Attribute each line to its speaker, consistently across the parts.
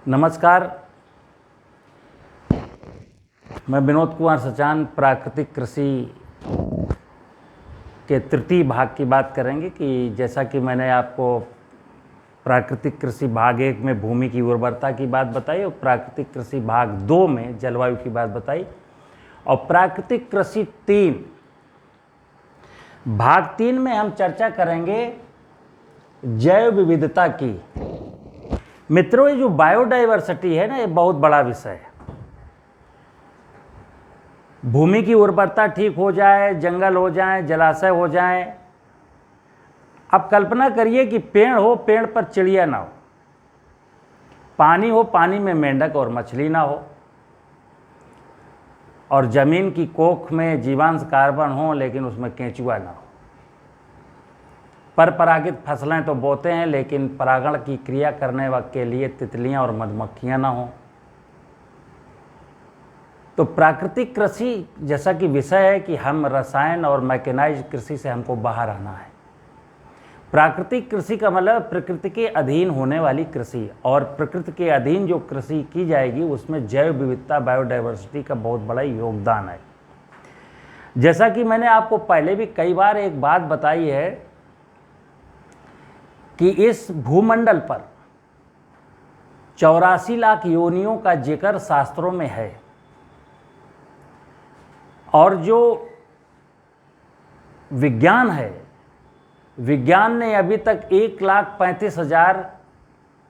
Speaker 1: नमस्कार, मैं विनोद कुमार सचान प्राकृतिक कृषि के तृतीय भाग की बात करेंगे कि जैसा कि मैंने आपको प्राकृतिक कृषि भाग 1 में भूमि की उर्वरता की बात बताई और प्राकृतिक कृषि भाग 2 में जलवायु की बात बताई और प्राकृतिक कृषि 3 भाग 3 में हम चर्चा करेंगे जैव विविधता की। मित्रों, ये जो बायोडाइवर्सिटी है ना, ये बहुत बड़ा विषय है। भूमि की उर्वरता ठीक हो जाए, जंगल हो जाए, जलाशय हो जाए। अब कल्पना करिए कि पेड़ हो, पेड़ पर चिड़िया ना हो, पानी हो, पानी में मेंढक और मछली ना हो, और जमीन की कोख में जीवांश कार्बन हो लेकिन उसमें केंचुआ ना हो। परपरागित फसलें तो बोते हैं लेकिन परागण की क्रिया करने के लिए तितलियां और मधुमक्खियां ना हो। तो प्राकृतिक कृषि जैसा कि विषय है कि हम रसायन और मैकेनाइज्ड कृषि से हमको बाहर आना है। प्राकृतिक कृषि का मतलब प्रकृति के अधीन होने वाली कृषि, और प्रकृति के अधीन जो कृषि की जाएगी उसमें जैव विविधता, बायोडाइवर्सिटी का बहुत बड़ा योगदान है। जैसा कि मैंने आपको पहले भी कई बार एक बात बताई है कि इस भूमंडल पर 84 लाख योनियों का जिक्र शास्त्रों में है, और जो विज्ञान है, विज्ञान ने अभी तक 1,35,000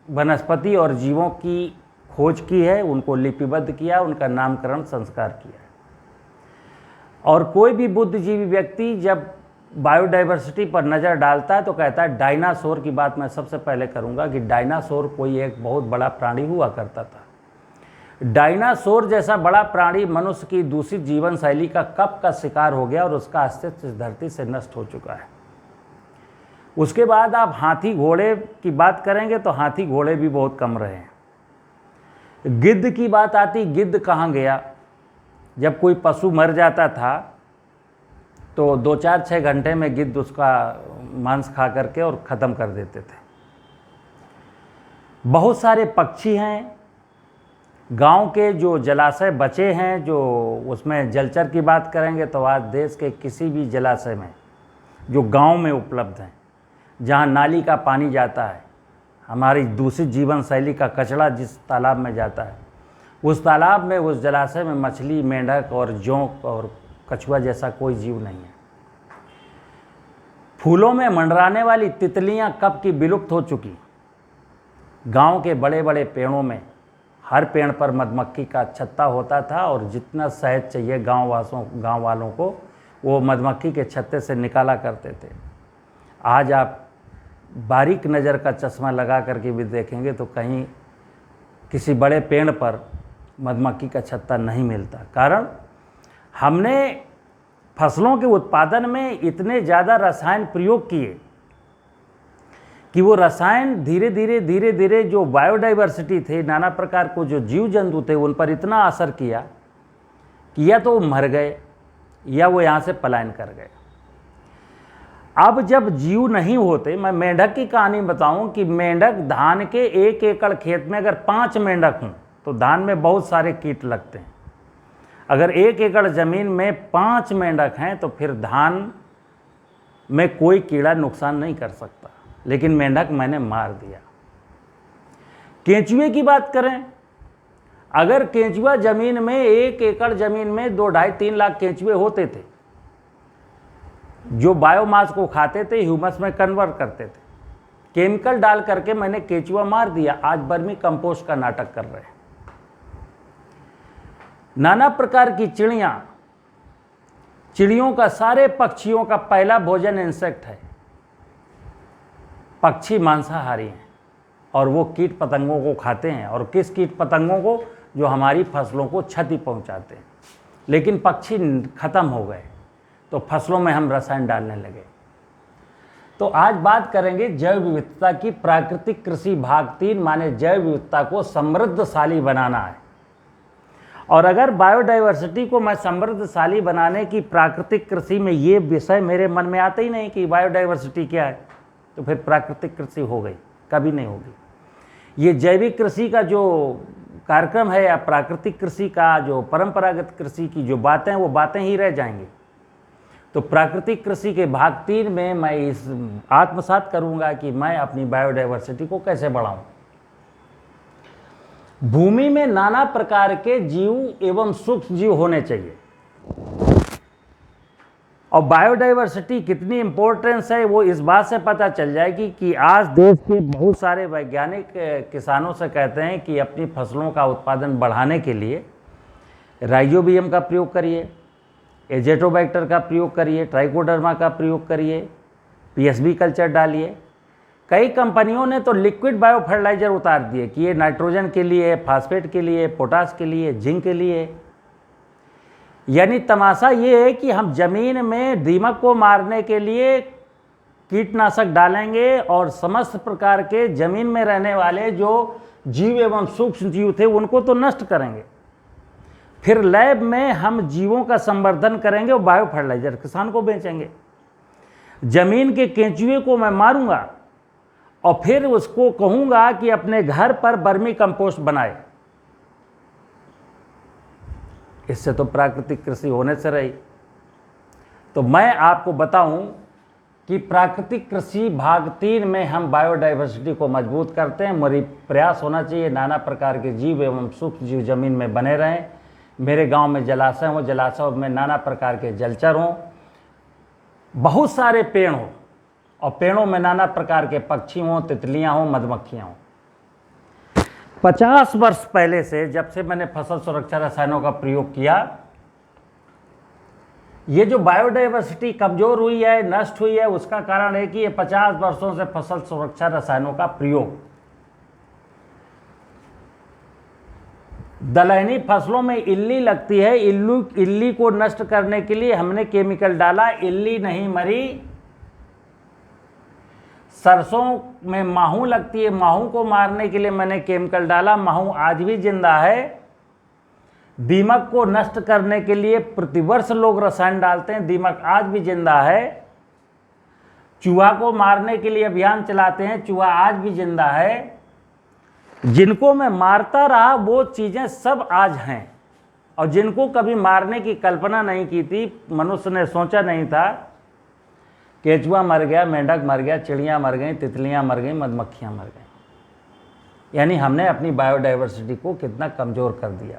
Speaker 1: वनस्पति और जीवों की खोज की है, उनको लिपिबद्ध किया, उनका नामकरण संस्कार किया है। और कोई भी बुद्धिजीवी व्यक्ति जब बायोडाइवर्सिटी पर नज़र डालता है तो कहता है डायनासोर की बात मैं सबसे पहले करूंगा कि डायनासोर कोई एक बहुत बड़ा प्राणी हुआ करता था। डायनासोर जैसा बड़ा प्राणी मनुष्य की दूषित जीवन शैली का कब का शिकार हो गया और उसका अस्तित्व इस धरती से नष्ट हो चुका है। उसके बाद आप हाथी घोड़े की बात करेंगे तो हाथी घोड़े भी बहुत कम रहे हैं। गिद्ध की बात आती, गिद्ध कहाँ गया? जब कोई पशु मर जाता था तो 2-4-6 घंटे में गिद्ध उसका मांस खा करके और ख़त्म कर देते थे। बहुत सारे पक्षी हैं, गांव के जो जलाशय बचे हैं, जो उसमें जलचर की बात करेंगे तो आज देश के किसी भी जलाशय में जो गांव में उपलब्ध हैं, जहां नाली का पानी जाता है, हमारी दूषित जीवन शैली का कचरा जिस तालाब में जाता है, उस तालाब में, उस जलाशय में मछली, मेंढक और जोंक और कछुआ जैसा कोई जीव नहीं है। फूलों में मंडराने वाली तितलियां कब की विलुप्त हो चुकी। गांव के बड़े बड़े पेड़ों में हर पेड़ पर मधुमक्खी का छत्ता होता था, और जितना शहद चाहिए गांव वालों को वो मधुमक्खी के छत्ते से निकाला करते थे। आज आप बारीक नज़र का चश्मा लगा करके भी देखेंगे तो कहीं किसी बड़े पेड़ पर मधुमक्खी का छत्ता नहीं मिलता। कारण हमने फसलों के उत्पादन में इतने ज़्यादा रसायन प्रयोग किए कि वो रसायन धीरे धीरे जो बायोडाइवर्सिटी थे, नाना प्रकार को जो जीव जंतु थे, उन पर इतना असर किया कि या तो वो मर गए या वो यहाँ से पलायन कर गए। अब जब जीव नहीं होते, मैं मेंढक की कहानी बताऊं कि मेंढक, धान के 1 एकड़ खेत में अगर 5 मेंढक हों तो धान में बहुत सारे कीट लगते हैं। अगर 1 एकड़ ज़मीन में 5 मेंढक हैं तो फिर धान में कोई कीड़ा नुकसान नहीं कर सकता, लेकिन मेंढक मैंने मार दिया। केंचुए की बात करें, अगर केंचुआ ज़मीन में 1 एकड़ ज़मीन में 2-2.5-3 लाख केंचुए होते थे जो बायोमास को खाते थे, ह्यूमस में कन्वर्ट करते थे। केमिकल डाल करके मैंने केंचुआ मार दिया, आज वर्मी कंपोस्ट का नाटक कर रहे हैं। नाना प्रकार की चिड़ियों का, सारे पक्षियों का पहला भोजन इंसेक्ट है। पक्षी मांसाहारी हैं और वो कीट पतंगों को खाते हैं, और किस कीट पतंगों को? जो हमारी फसलों को क्षति पहुंचाते हैं। लेकिन पक्षी खत्म हो गए तो फसलों में हम रसायन डालने लगे। तो आज बात करेंगे जैव विविधता की। प्राकृतिक कृषि भाग 3 माने जैव विविधता को समृद्धशाली बनाना है। और अगर बायोडाइवर्सिटी को मैं समृद्धशाली बनाने की प्राकृतिक कृषि में, ये विषय मेरे मन में आते ही नहीं कि बायोडाइवर्सिटी क्या है, तो फिर प्राकृतिक कृषि हो गई, कभी नहीं होगी। ये जैविक कृषि का जो कार्यक्रम है या प्राकृतिक कृषि का जो परंपरागत कृषि की जो बातें हैं वो बातें ही रह जाएंगी। तो प्राकृतिक कृषि के भाग 3 में मैं इस आत्मसात करूंगा कि मैं अपनी बायोडायवर्सिटी को कैसे बढ़ाऊं। भूमि में नाना प्रकार के जीव एवं सूक्ष्म जीव होने चाहिए, और बायोडायवर्सिटी कितनी इंपॉर्टेंस है वो इस बात से पता चल जाएगी कि आज देश के बहुत सारे वैज्ञानिक किसानों से कहते हैं कि अपनी फसलों का उत्पादन बढ़ाने के लिए राइजोबियम का प्रयोग करिए, एजेटोबैक्टर का प्रयोग करिए, ट्राइकोडर्मा का प्रयोग करिए, पीएसबी कल्चर डालिए। कई कंपनियों ने तो लिक्विड बायो फर्टिलाइजर उतार दिए कि ये नाइट्रोजन के लिए, फास्फेट के लिए, पोटास के लिए, जिंक के लिए। यानी तमाशा ये है कि हम जमीन में दीमक को मारने के लिए कीटनाशक डालेंगे और समस्त प्रकार के जमीन में रहने वाले जो जीव एवं सूक्ष्म जीव थे उनको तो नष्ट करेंगे। फिर लैब में हम जीवों का संवर्धन करेंगे और बायो फर्टिलाइजर किसान को बेचेंगे। जमीन के केंचुए को मैं मारूंगा और फिर उसको कहूंगा कि अपने घर पर वर्मी कंपोस्ट बनाए। इससे तो प्राकृतिक कृषि होने से रही। तो मैं आपको बताऊं कि प्राकृतिक कृषि भाग 3 में हम बायोडायवर्सिटी को मजबूत करते हैं। मेरी प्रयास होना चाहिए नाना प्रकार के जीव एवं सूक्ष्म जीव जमीन में बने रहें। मेरे गांव में जलाशय हो, जलाशय में नाना प्रकार के जलचर हों, बहुत सारे पेड़ हों और पेड़ों में नाना प्रकार के पक्षी हों, तितलियां हों, मधुमक्खियां हों। 50 वर्ष पहले से जब से मैंने फसल सुरक्षा रसायनों का प्रयोग किया, ये जो बायोडायवर्सिटी कमजोर हुई है, नष्ट हुई है, उसका कारण है कि ये 50 वर्षों से फसल सुरक्षा रसायनों का प्रयोग। दलहनी फसलों में इल्ली लगती है, इल्ली को नष्ट करने के लिए हमने केमिकल डाला, इल्ली नहीं मरी। सरसों में माहू लगती है, माहू को मारने के लिए मैंने केमिकल डाला, माहू आज भी जिंदा है। दीमक को नष्ट करने के लिए प्रतिवर्ष लोग रसायन डालते हैं, दीमक आज भी जिंदा है। चूहा को मारने के लिए अभियान चलाते हैं, चूहा आज भी जिंदा है। जिनको मैं मारता रहा वो चीज़ें सब आज हैं, और जिनको कभी मारने की कल्पना नहीं की थी, मनुष्य ने सोचा नहीं था, केचुआ मर गया, मेंढक मर गया, चिड़ियाँ मर गई, तितलियाँ मर गई, मधुमक्खियाँ मर गई। यानी हमने अपनी बायोडायवर्सिटी को कितना कमज़ोर कर दिया।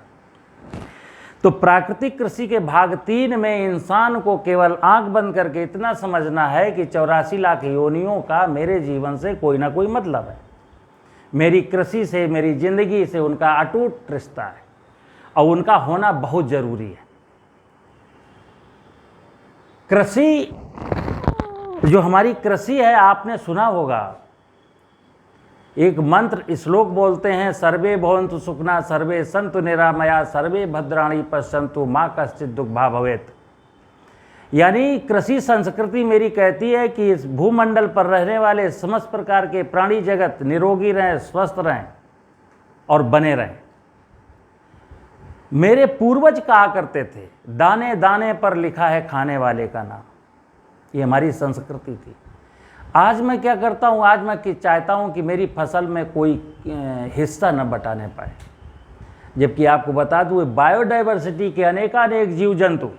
Speaker 1: तो प्राकृतिक कृषि के भाग 3 में इंसान को केवल आंख बंद करके इतना समझना है कि 84 लाख योनियों का मेरे जीवन से कोई ना कोई मतलब है। मेरी कृषि से, मेरी जिंदगी से उनका अटूट रिश्ता है और उनका होना बहुत जरूरी है। कृषि जो हमारी कृषि है, आपने सुना होगा एक मंत्र श्लोक बोलते हैं, सर्वे भवन्तु सुखिनः सर्वे सन्तु निरामया सर्वे भद्राणि पश्यन्तु माँ कश्चित् दुःखभाग् भवेत्। यानी कृषि संस्कृति मेरी कहती है कि इस भूमंडल पर रहने वाले समस्त प्रकार के प्राणी जगत निरोगी रहें, स्वस्थ रहें और बने रहें। मेरे पूर्वज कहा करते थे, दाने दाने पर लिखा है खाने वाले का नाम। ये हमारी संस्कृति थी। आज मैं क्या करता हूँ, आज मैं चाहता हूँ कि मेरी फसल में कोई हिस्सा न बटाने पाए। जबकि आपको बता दूँ, बायोडायवर्सिटी के अनेकानेक जीव जंतु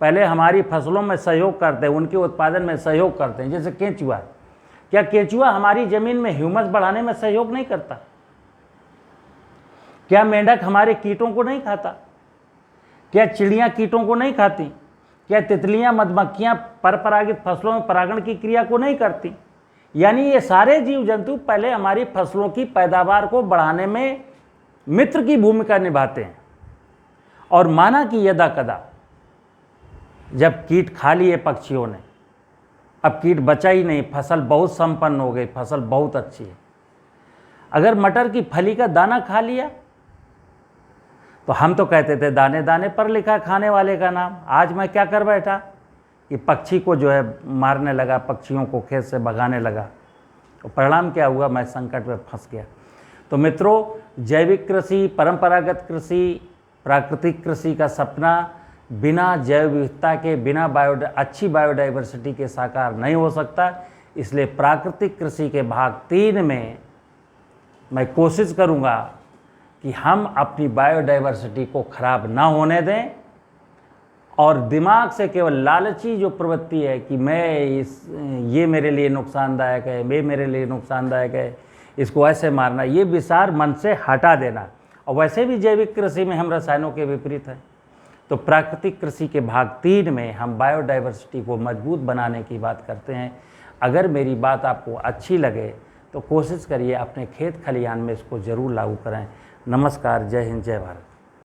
Speaker 1: पहले हमारी फसलों में सहयोग करते हैं, उनके उत्पादन में सहयोग करते हैं। जैसे केंचुआ, क्या केंचुआ हमारी ज़मीन में ह्यूमस बढ़ाने में सहयोग नहीं करता? क्या मेंढक हमारे कीटों को नहीं खाता? क्या चिड़ियाँ कीटों को नहीं खाती? क्या तितलियाँ, मधुमक्खियाँ परपरागित फसलों में परागण की क्रिया को नहीं करती? यानी ये सारे जीव जंतु पहले हमारी फसलों की पैदावार को बढ़ाने में मित्र की भूमिका निभाते हैं। और माना कि यदा कदा जब कीट खा लिए पक्षियों ने, अब कीट बचा ही नहीं, फसल बहुत संपन्न हो गई, फसल बहुत अच्छी है। अगर मटर की फली का दाना खा लिया तो हम तो कहते थे दाने दाने पर लिखा खाने वाले का नाम। आज मैं क्या कर बैठा कि पक्षी को जो है मारने लगा, पक्षियों को खेत से भगाने लगा। तो परिणाम क्या हुआ, मैं संकट में फंस गया। तो मित्रों, जैविक कृषि, परंपरागत कृषि, प्राकृतिक कृषि का सपना बिना जैव विविधता के, बिना अच्छी बायोडायवर्सिटी के साकार नहीं हो सकता। इसलिए प्राकृतिक कृषि के भाग 3 में मैं कोशिश करूँगा कि हम अपनी बायोडाइवर्सिटी को खराब ना होने दें और दिमाग से केवल लालची जो प्रवृत्ति है कि ये मेरे लिए नुकसानदायक है, ये मेरे लिए नुकसानदायक है, इसको ऐसे मारना, ये विचार मन से हटा देना। और वैसे भी जैविक कृषि में हम रसायनों के विपरीत हैं। तो प्राकृतिक कृषि के भाग 3 में हम बायोडाइवर्सिटी को मजबूत बनाने की बात करते हैं। अगर मेरी बात आपको अच्छी लगे तो कोशिश करिए अपने खेत खलिहान में इसको ज़रूर लागू करें। नमस्कार, जय हिंद, जय भारत।